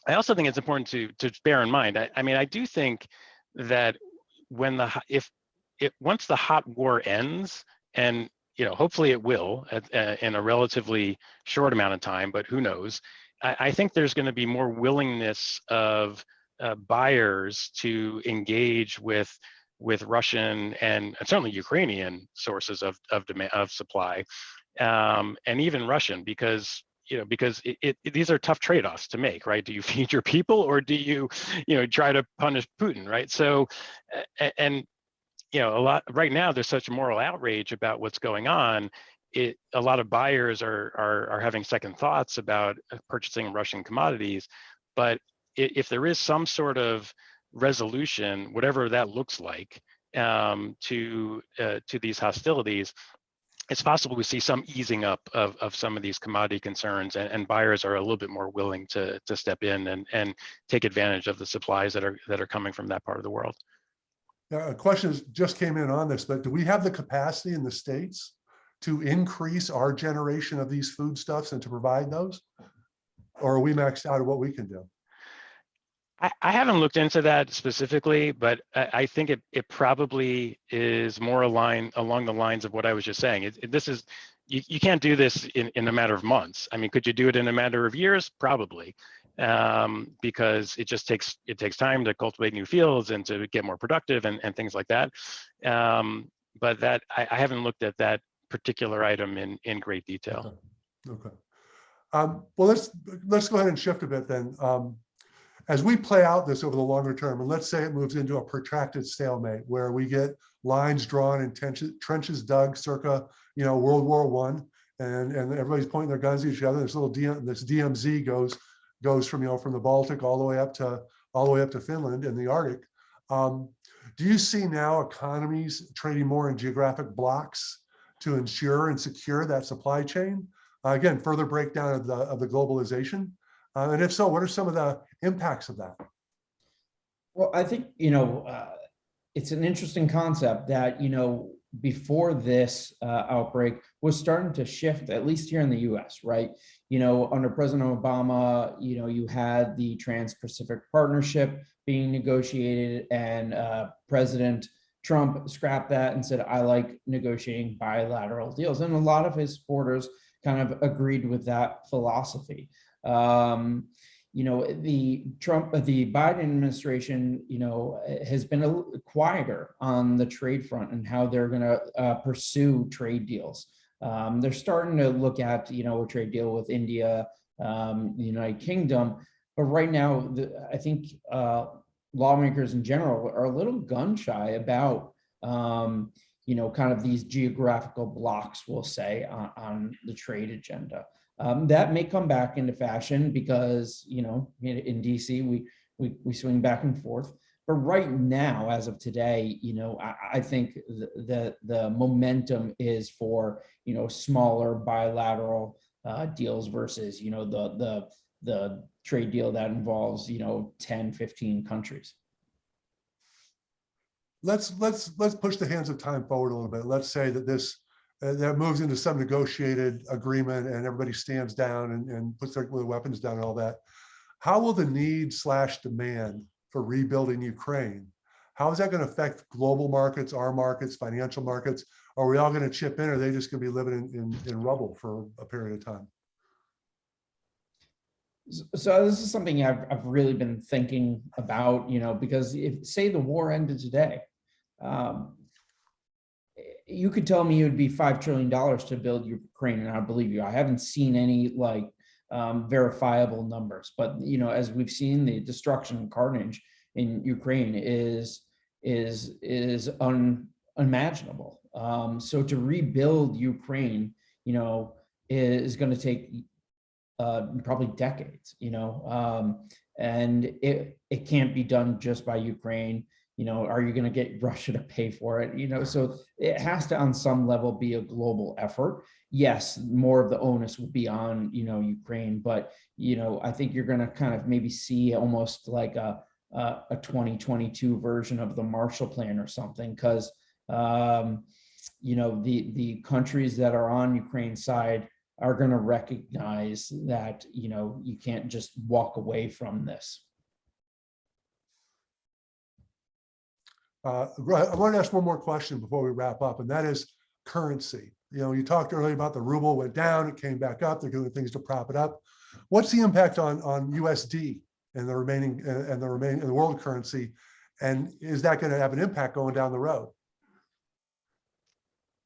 S3: I also think it's important to bear in mind. I do think that once the hot war ends, and hopefully it will in a relatively short amount of time, but who knows? I think there's going to be more willingness of buyers to engage with Russian and certainly Ukrainian sources of demand of supply, and even Russian, because these are tough trade-offs to make, right? Do you feed your people, or do you try to punish Putin, right? So and right now there's such moral outrage about what's going on. A lot of buyers are having second thoughts about purchasing Russian commodities. But if there is some sort of resolution, whatever that looks like, to these hostilities, it's possible we see some easing up of some of these commodity concerns, and buyers are a little bit more willing to step in and take advantage of the supplies that are coming from that part of the world.
S1: A question just came in on this, but do we have the capacity in the States to increase our generation of these foodstuffs and to provide those? Or are we maxed out of what we can do?
S3: I haven't looked into that specifically, but I think it probably is more along the lines of what I was just saying. You can't do this in a matter of months. Could you do it in a matter of years? Probably. Because it takes time to cultivate new fields and to get more productive and things like that. But that I haven't looked at that particular item in great detail.
S1: Okay. Well, let's go ahead and shift a bit then. As we play out this over the longer term, and let's say it moves into a protracted stalemate where we get lines drawn and trenches dug circa, World War I, and everybody's pointing their guns at each other. This DMZ goes from the Baltic all the way up to Finland and the Arctic. Do you see now economies trading more in geographic blocks to ensure and secure that supply chain? Again, further breakdown of the globalization. And if so, what are some of the impacts of that?
S2: Well, I think, it's an interesting concept that, before this outbreak was starting to shift, at least here in the US, right? You know, under President Obama, you know, you had the Trans-Pacific Partnership being negotiated, and President Trump scrapped that and said, I like negotiating bilateral deals. And a lot of his supporters kind of agreed with that philosophy. You know, the Biden administration, you know, has been a little quieter on the trade front and how they're going to pursue trade deals. They're starting to look at, you know, a trade deal with India, the United Kingdom, but right now, I think lawmakers in general are a little gun shy about, you know, kind of these geographical blocks, we'll say, on the trade agenda. That may come back into fashion because, you know, in DC, we swing back and forth. But right now, as of today, you know, I think the momentum is for, you know, smaller bilateral deals versus, you know, the trade deal that involves, you know, 10, 15 countries.
S1: Let's push the hands of time forward a little bit. Let's say that this that moves into some negotiated agreement and everybody stands down and puts their weapons down and all that. How will the need/demand for rebuilding Ukraine, how is that going to affect global markets, our markets, financial markets? Are we all going to chip in, or are they just going to be living in rubble for a period of time?
S2: So this is something I've really been thinking about, you know, because if, say, the war ended today, you could tell me it would be $5 trillion to build Ukraine, and I believe you. I haven't seen any like verifiable numbers, but you know, as we've seen, the destruction and carnage in Ukraine is unimaginable. So to rebuild Ukraine, you know, is going to take probably decades, you know, and it can't be done just by Ukraine. You know, are you going to get Russia to pay for it? You know, so it has to, on some level, be a global effort. Yes, more of the onus will be on, you know, Ukraine, but, you know, I think you're going to kind of maybe see almost like a 2022 version of the Marshall Plan or something, because, you know, the countries that are on Ukraine's side are going to recognize that, you know, you can't just walk away from this.
S1: I want to ask one more question before we wrap up, and that is currency. You know, you talked earlier about the ruble went down, it came back up. They're doing things to prop it up. What's the impact on USD and the remaining world currency, and is that going to have an impact going down the road?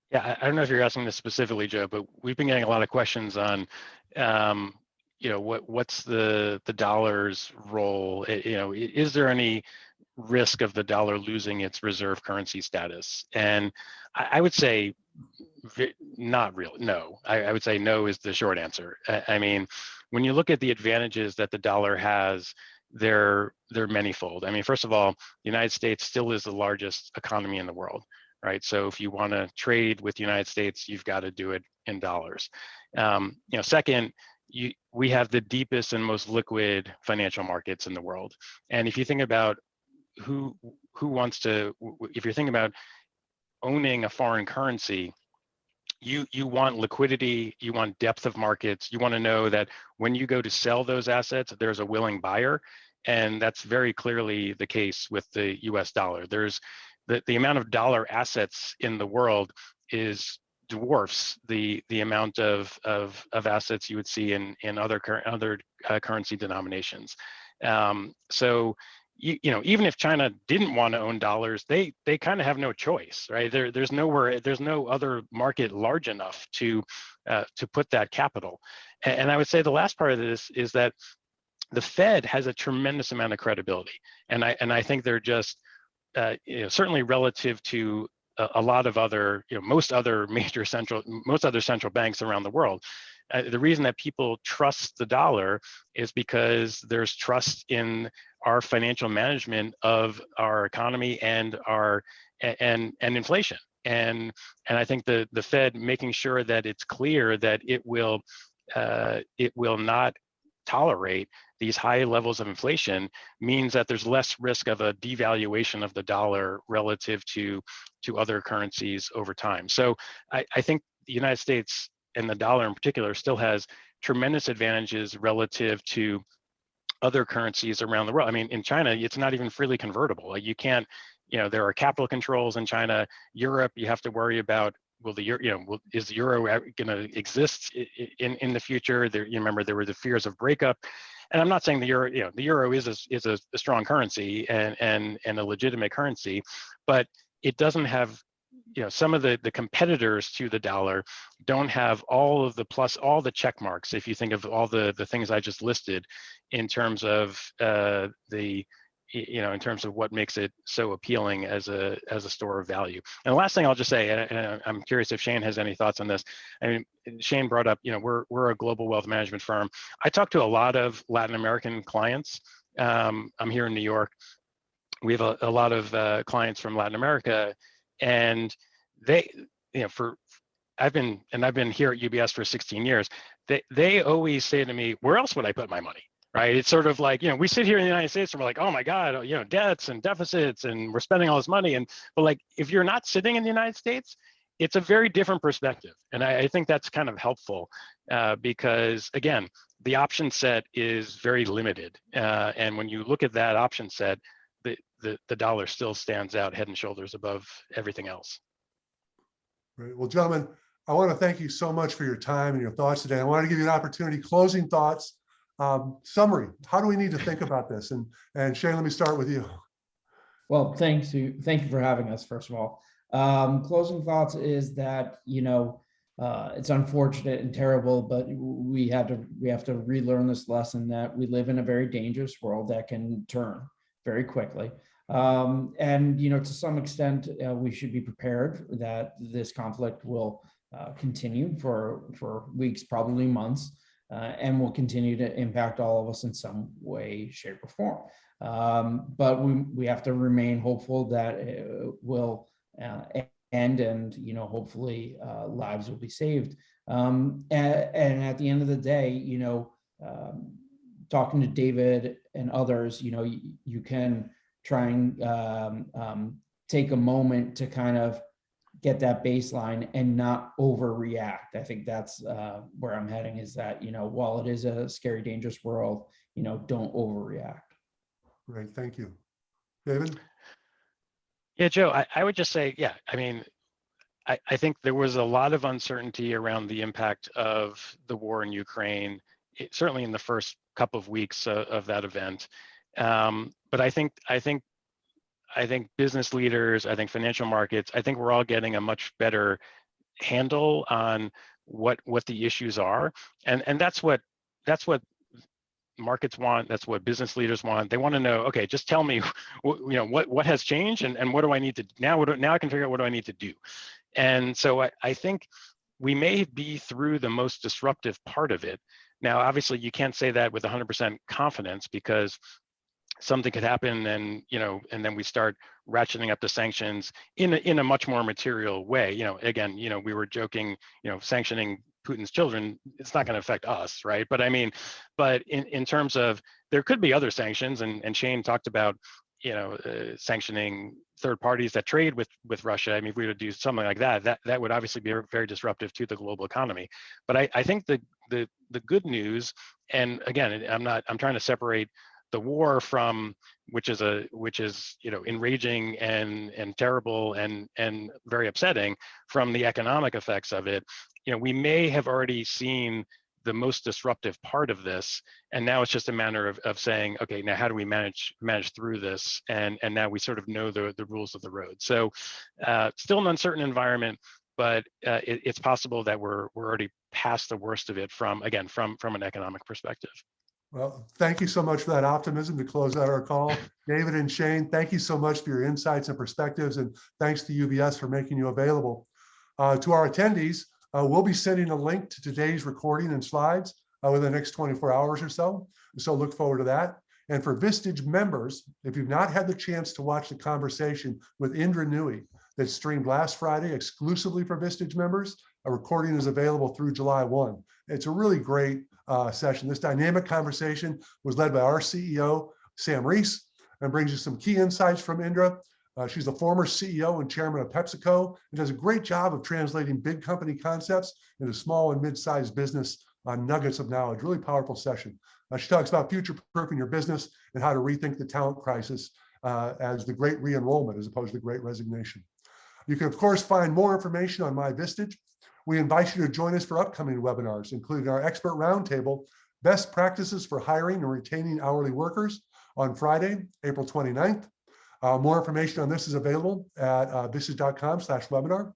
S3: Yeah, I don't know if you're asking this specifically, Joe, but we've been getting a lot of questions on, you know, what's the dollar's role? You know, is there any risk of the dollar losing its reserve currency status? And I would say not really. No, I would say no is the short answer. I mean, when you look at the advantages that the dollar has, they're manyfold. I mean, first of all, the United States still is the largest economy in the world, right? So if you want to trade with the United States, you've got to do it in dollars. You know, second, we have the deepest and most liquid financial markets in the world. And if you think about who wants to, if you're thinking about owning a foreign currency, you want liquidity, you want depth of markets, you want to know that when you go to sell those assets, there's a willing buyer. And that's very clearly the case with the US dollar. There's the amount of dollar assets in the world dwarfs the amount of assets you would see in other currency denominations. So you know, even if China didn't want to own dollars, they kind of have no choice, right? There's no other market large enough to put that capital. And I would say the last part of this is that the Fed has a tremendous amount of credibility, and I think they're just you know, certainly relative to a lot of other, you know, most other central banks around the world. The reason that people trust the dollar is because there's trust in our financial management of our economy and inflation. And I think the Fed making sure that it's clear that it will not tolerate these high levels of inflation means that there's less risk of a devaluation of the dollar relative to other currencies over time. So I think the United States and the dollar in particular still has tremendous advantages relative to other currencies around the world. I mean, in China, it's not even freely convertible. Like you can't, there are capital controls in China. Europe, you have to worry about, will the euro, is the euro going to exist in the future? There, you remember there were the fears of breakup, and I'm not saying the euro is a strong currency and a legitimate currency, but it doesn't have, some of the competitors to the dollar don't have all the check marks. If you think of all the things I just listed, in terms of in terms of what makes it so appealing as a store of value. And the last thing I'll just say, and I'm curious if Shane has any thoughts on this. I mean, Shane brought up, we're a global wealth management firm. I talk to a lot of Latin American clients. I'm here in New York. We have a lot of clients from Latin America, and they, I've been here at UBS for 16 years. They always say to me, where else would I put my money? Right? It's sort of like, we sit here in the United States and we're like, oh my God, debts and deficits and we're spending all this money. But like, if you're not sitting in the United States, it's a very different perspective. And I think that's kind of helpful because again, the option set is very limited. And when you look at that option set, the dollar still stands out head and shoulders above everything else.
S1: Right. Well, gentlemen, I want to thank you so much for your time and your thoughts today. I want to give you an opportunity, closing thoughts, summary. How do we need to think about this? And Shane, let me start with you.
S2: Well, thank you for having us, first of all. Closing thoughts is that, it's unfortunate and terrible, but we have to relearn this lesson that we live in a very dangerous world that can turn very quickly. And, to some extent, we should be prepared that this conflict will continue for weeks, probably months, and will continue to impact all of us in some way, shape, or form. But we have to remain hopeful that it will end, and hopefully lives will be saved. And at the end of the day, talking to David and others, you can try and take a moment to kind of get that baseline and not overreact. I think that's where I'm heading, is that, while it is a scary, dangerous world, don't overreact.
S1: Great, thank you. David?
S3: Yeah, Joe, I would just say, yeah, I mean, I think there was a lot of uncertainty around the impact of the war in Ukraine, certainly in the first couple of weeks of that event. But I think business leaders, I think financial markets, I think we're all getting a much better handle on what the issues are, and that's what markets want. That's what business leaders want. They want to know, okay, just tell me, what has changed, and what do I need to now? Now I can figure out what do I need to do. And so I think we may be through the most disruptive part of it. Now, obviously, you can't say that with 100% confidence, because something could happen, and then we start ratcheting up the sanctions in a much more material way. Again, we were joking, sanctioning Putin's children, it's not going to affect us, right? But I mean, but in terms of, there could be other sanctions, and Shane talked about, sanctioning third parties that trade with Russia. I mean, if we were to do something like that would obviously be very disruptive to the global economy. But I think the good news, and again, I'm trying to separate the war from, which is enraging and terrible and very upsetting, from the economic effects of it. We may have already seen the most disruptive part of this, and now it's just a matter of saying, okay, now how do we manage through this, and now we sort of know the rules of the road. So still an uncertain environment, but it's possible that we're already past the worst of it from an economic perspective.
S1: Well, thank you so much for that optimism to close out our call. David and Shane, thank you so much for your insights and perspectives, and thanks to UBS for making you available. To our attendees, we'll be sending a link to today's recording and slides within the next 24 hours or so. So look forward to that. And for Vistage members, if you've not had the chance to watch the conversation with Indra Nui that streamed last Friday exclusively for Vistage members, a recording is available through July 1. It's a really great session. This dynamic conversation was led by our CEO, Sam Reese, and brings you some key insights from Indra. She's the former CEO and chairman of PepsiCo and does a great job of translating big company concepts into small and mid-sized business nuggets of knowledge. Really powerful session. She talks about future-proofing your business and how to rethink the talent crisis as the great re-enrollment as opposed to the great resignation. You can, of course, find more information on MyVistage. We invite you to join us for upcoming webinars, including our expert roundtable, Best Practices for Hiring and Retaining Hourly Workers, on Friday, April 29th. More information on this is available at vistage.com/webinar.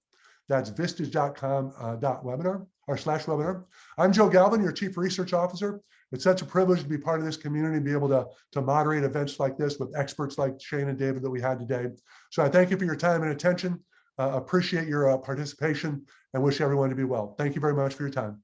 S1: That's vistage.com/webinar. I'm Joe Galvin, your Chief Research Officer. It's such a privilege to be part of this community and be able to moderate events like this with experts like Shane and David that we had today. So I thank you for your time and attention. Appreciate your participation and wish everyone to be well. Thank you very much for your time.